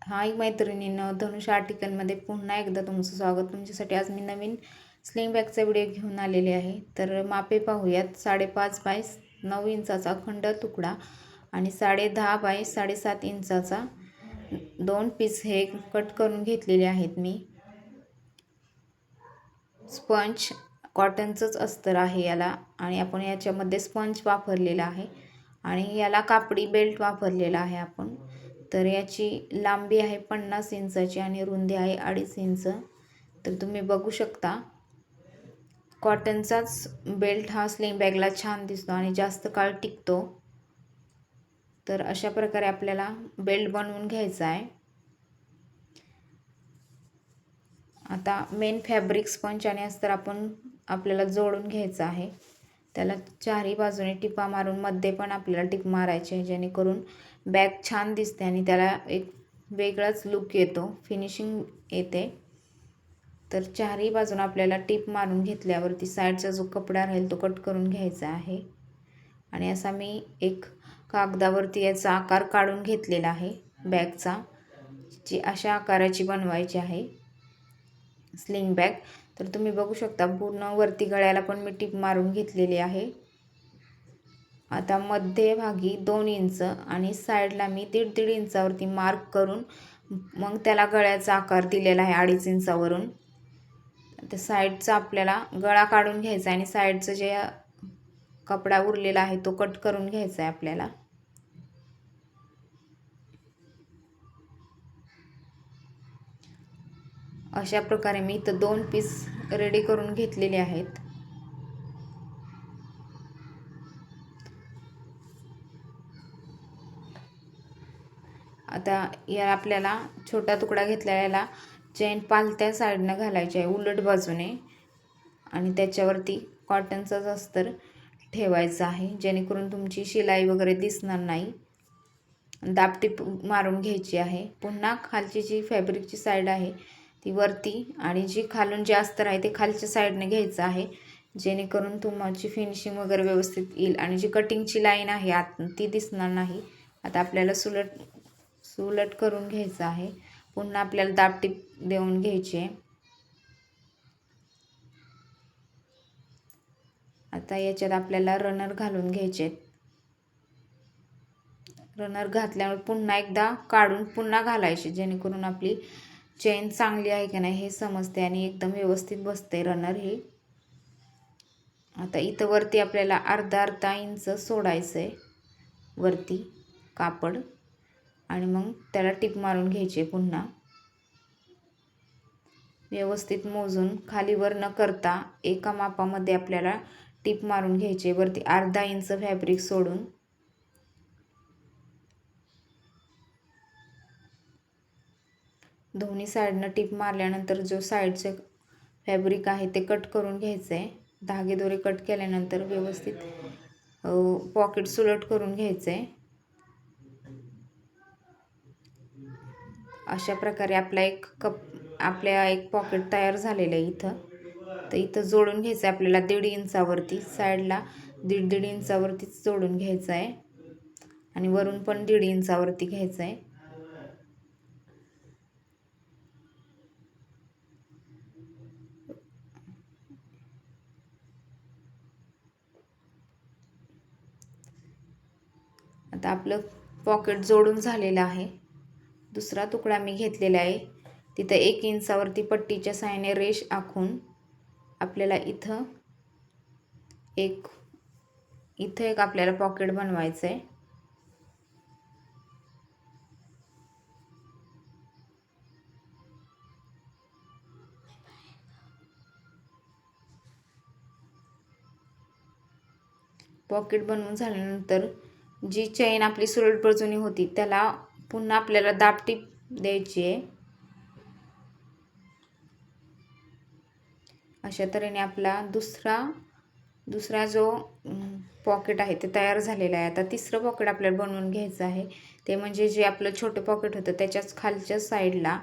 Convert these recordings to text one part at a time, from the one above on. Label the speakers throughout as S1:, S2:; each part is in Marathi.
S1: हाय मैत्रिणींनो, धनुष आर्टिकलमध्ये पुन्हा एकदा तुमचं स्वागत. तुमच्यासाठी आज मी नवीन स्लिंग बॅगचा व्हिडिओ घेऊन आलेले आहे. तर मापे पाहूयात. 5.5 बाय 9 इंचाचा अखंड तुकडा आणि 10.5 बाय 7.5 इंचाचा 2 पीस हे कट करून घेतलेले आहेत. मी स्पंज कॉटनचंच अस्तर आहे याला, आणि आपण याच्यामध्ये स्पंज वापरलेला आहे आणि याला कापडी बेल्ट वापरलेला आहे आपण. तर याची लांबी आहे 50 इंचाची आणि रुंदी आहे 2.5 इंच. तर तुम्ही बघू शकता, कॉटनचाच बेल्ट हा स्लिंग बॅगला छान दिसतो आणि जास्त काळ टिकतो. तर अशा प्रकारे आपल्याला बेल्ट बनवून घ्यायचा आहे. आता मेन फॅब्रिक स्पंज आणि अस्तर आपल्याला जोडून घ्यायचं आहे. त्याला चारही बाजूने टिपा मारून मध्ये पण आपल्याला टिप मारायची आहे, जेणेकरून बॅग छान दिसते आणि त्याला एक वेगळाच लुक येतो, फिनिशिंग येते. तर चारही बाजूने आपल्याला टिप मारून घेतल्यावरती साईडचा जो कपडा राहील तो कट करून घ्यायचा आहे. आणि असा मी एक कागदावरती याचा आकार काढून घेतलेला आहे बॅगचा, जी अशा आकाराची बनवायची आहे स्लिंग बॅग. तर तुम्ही बघू शकता, पूर्ण वरती गळ्याला पण मी टिप मारून घेतलेली आहे. आता मध्यभागी 2 इंच आणि साईडला मी 1.5 इंचावरती मार्क करून मग त्याला गळ्याचा आकार दिलेला आहे 2.5 इंचावरून. तर साईडचा आपल्याला गळा काढून घ्यायचा आणि साईडचं जे कपडा उरलेला आहे तो कट करून घ्यायचा आहे आपल्याला. अशा प्रकारे मी इथं 2 पीस रेडी करून घेतलेले आहेत. आता या आपल्याला छोटा तुकडा घेतलेला चेन पालत्या साईडनं घालायची आहे, उलट बाजूने, आणि त्याच्यावरती कॉटनचाच अस्तर ठेवायचा आहे, जेणेकरून तुमची शिलाई वगैरे दिसणार नाही. दाबटीप मारून घ्यायची आहे. पुन्हा खालची जी फॅब्रिकची साईड आहे ती वरती आणि जी खालून जे अस्तर आहे ते खालच्या साईडने घ्यायचं आहे, जेणेकरून तुमची फिनिशिंग वगैरे व्यवस्थित येईल आणि जी कटिंगची लाईन आहे आत ती दिसणार नाही. आता आपल्याला सुलट करून घ्यायचं आहे. पुन्हा आपल्याला दाबटीप देऊन घ्यायची आहे. आता याच्यात आपल्याला रनर घालून घ्यायचे. रनर घातल्यावर पुन्हा एकदा काढून पुन्हा घालायचे, जेणेकरून आपली चेन चांगली आहे की नाही हे समजते आणि एकदम व्यवस्थित बसते रनर हे. आता इथं वरती आपल्याला अर्धा इंच सोडायचं आहे वरती कापड, आणि मग त्याला टिप मारून घ्यायचे. पुन्हा व्यवस्थित मोजून खालीवर न करता एका मापामध्ये आपल्याला टिप मारून घ्यायचे. वरती अर्धा इंच फॅब्रिक सोडून दोन्ही साईडनं टिप मारल्यानंतर जो साईडचे फॅब्रिक आहे ते कट करून घ्यायचं आहे. धागेदोरे कट केल्यानंतर व्यवस्थित पॉकेट सुलट करून घ्यायचं आहे. अशा प्रकारे आपल्या एक पॉकेट तयार झालेलं आहे इथं. तर इथं जोडून घ्यायचं आहे आपल्याला 1.5 इंचावरती, साईडला 1.5 इंचावरतीच जोडून घ्यायचं आहे आणि वरून पण 1.5 इंचावरती घ्यायचं आहे. आता आपलं पॉकेट जोडून झालेलं आहे. दुसरा तुकडा मी घेतलेला आहे. तिथं 1 इंचावरती पट्टीच्या साहाय्याने रेष आखून आपल्याला इथं एक आपल्याला पॉकेट बनवायचं आहे. पॉकेट बनवून झाल्यानंतर जी चेन आपली सुरळ बाजूनी होती त्याला पुन्हा आपल्याला दाबटीप द्यायची आहे. अशा तऱ्हेने आपला दुसरा जो पॉकेट आहे ते तयार झालेला आहे. आता तिसरं पॉकेट आपल्याला बनवून घ्यायचं आहे. ते म्हणजे जे आपलं छोटं पॉकेट होतं त्याच्याच खालच्या साईडला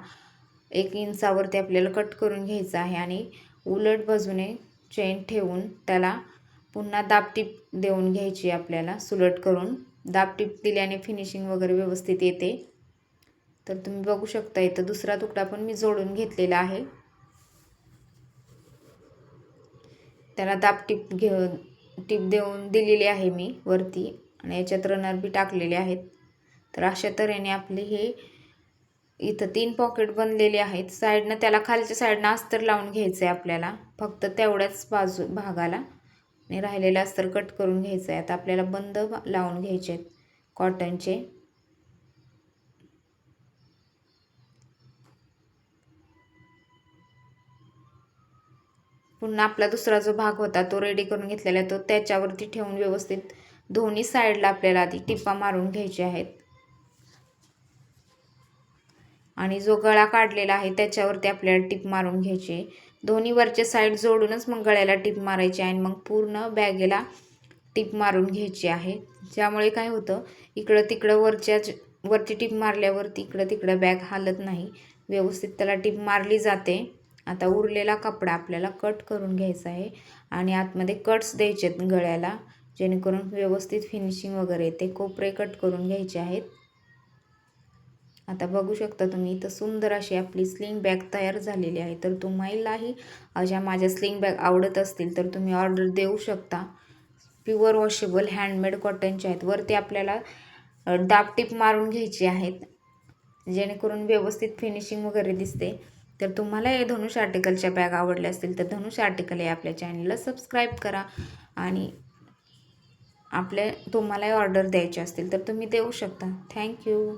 S1: 1 इंचावरती आपल्याला कट करून घ्यायचं आहे आणि उलट बाजूने चेन ठेवून त्याला पुन्हा दाबटीप देऊन घ्यायची आपल्याला सुलट करून. दाबटीप दिल्याने फिनिशिंग वगैरे व्यवस्थित येते. तर तुम्ही बघू शकता इथं दुसरा तुकडा पण मी जोडून घेतलेला आहे. त्याला दाब टीप देऊन दिलेली आहे मी वरती आणि याच्यात रनर बी टाकलेले आहेत. तर अशा तऱ्हेने आपले हे इथं 3 पॉकेट बनलेले आहेत. साईडनं त्याला खालच्या साईडनं अस्तर लावून घ्यायचं आहे आपल्याला, फक्त तेवढ्याच भागाला, आणि राहिलेलं अस्तर कट करून घ्यायचं आहे. आता आपल्याला बंद लावून घ्यायचे आहेत कॉटनचे. पुन्हा आपला दुसरा जो भाग होता तो रेडी करून घेतलेला आहे, तो त्याच्यावरती ठेवून व्यवस्थित दोन्ही साईडला आपल्याला आधी टिपा मारून घ्यायचे आहेत. आणि जो गळा काढलेला आहे त्याच्यावरती आपल्याला टिप मारून घ्यायची. दोन्ही वरचे साईड जोडूनच मग गळ्याला टिप मारायची आणि मग पूर्ण बॅगेला टिप मारून घ्यायची आहे. ज्यामुळे काय होतं, इकडं तिकडं वरती टिप मारल्यावरती इकडं तिकडं बॅग हालत नाही, व्यवस्थित त्याला टिप मारली जाते. आता उरलेला कपडा आपल्याला कट करून घ्यायचा आहे आणि आतमध्ये कट्स द्यायचे आहेत गळ्याला, जेणेकरून व्यवस्थित फिनिशिंग वगैरे येते. कोपरे कट करून घ्यायचे आहेत. आता बघू शकता तुम्ही इथं सुंदर अशी आपली स्लिंग बॅग तयार झालेली आहे. तर तुम्हालाही अशा माझ्या स्लिंग बॅग आवडत असतील तर तुम्ही ऑर्डर देऊ शकता. प्युअर वॉशेबल हँडमेड कॉटनचे आहेत. वरती आपल्याला दाब टिप मारून घ्यायची आहेत, जेणेकरून व्यवस्थित फिनिशिंग वगैरे दिसते. तर तुम्हाला हे धनुष आर्टिकलच्या बॅग आवडल्या असतील तर धनुष आर्टिकल या आपल्या चॅनलला सबस्क्राईब करा आणि तुम्हाला ऑर्डर द्यायचे असतील तर तुम्ही देऊ शकता. थँक्यू.